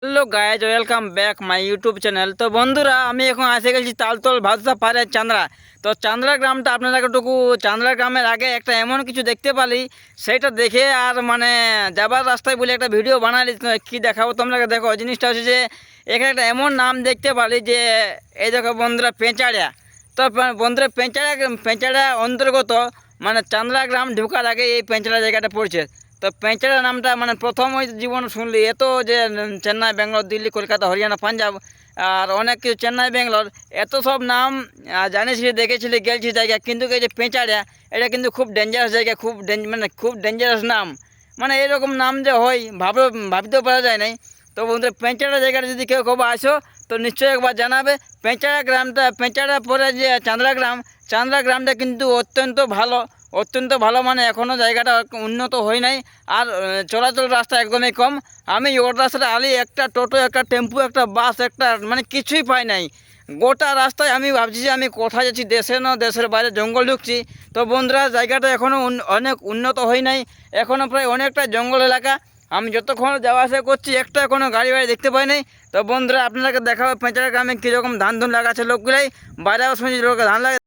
Hello guys, welcome back my YouTube channel. তো বন্ধুরা, আমি এখন এসে গেছি তালতল ভাদুসা পাড়ার চান্দ্রা। তো চান্দ্রা গ্রামটা আপনারা একটুকু চান্দ্রা গ্রামের আগে একটা এমন কিছু দেখতে পারি, সেইটা দেখে আর মানে যাবার রাস্তায় বলে একটা ভিডিও বানালি। কী দেখাবো তোমরা, দেখো জিনিসটা হচ্ছে যে এখানে একটা এমন নাম দেখতে পারি যে এই দেখো বন্ধুরা, পেঁচাড়িয়া। তো বন্ধুরা, পেঁচাড়া অন্তর্গত মানে চান্দ্রা গ্রাম ঢোকার আগে এই পেঁচাড়া জায়গাটা পড়ছে। তো পেঁচাড়া নামটা মানে প্রথম ওই জীবন শুনলি এত যে চেন্নাই, ব্যাঙ্গালোর, দিল্লি, কলকাতা, হরিয়ানা, পাঞ্জাব আর অনেক কিছু, চেন্নাই, ব্যাঙ্গালোর, এত সব নাম জানিসলি, দেখেছিলি, গেলছি জায়গা, কিন্তু এই যে পেঁচাড়া, এটা কিন্তু খুব ডেঞ্জারাস জায়গা, মানে খুব ডেঞ্জারাস নাম। মানে এরকম নাম যে হয় ভাবতেও পারা যায় নাই। তো বন্ধুরা, পেঁচাড়া জায়গাটা যদি কেউ কবে আসো তো নিশ্চয়ই একবার জানাবে। পেঁচাড়া গ্রামটা, পেঁচাড়া পরে যে চান্দ্রা গ্রামটা কিন্তু অত্যন্ত ভালো। মানে এখনও জায়গাটা উন্নত হয় নাই। আর চলাচল রাস্তা একদমই কম। আমি ওর রাস্তাটা আলি একটা টোটো, একটা টেম্পু, একটা বাস, একটা মানে কিছুই পাই নাই। গোটা রাস্তায় আমি ভাবছি যে আমি কোথায় যাচ্ছি, দেশে না দেশের বাইরে, জঙ্গল ঢুকছি। তো বন্ধুরা, জায়গাটা এখনও অনেক উন্নত হয় নাই, এখনও প্রায় অনেকটা জঙ্গল এলাকা। আমি যতক্ষণ যাওয়া আসা করছি একটা কোনো গাড়ি বাড়ি দেখতে পাই নাই। তো বন্ধুরা, আপনাকে দেখাবো পেঁচারা গ্রামে কীরকম ধান লাগাচ্ছে লোকগুলাই। বাইরেও শুনছি লোক ধান লাগে।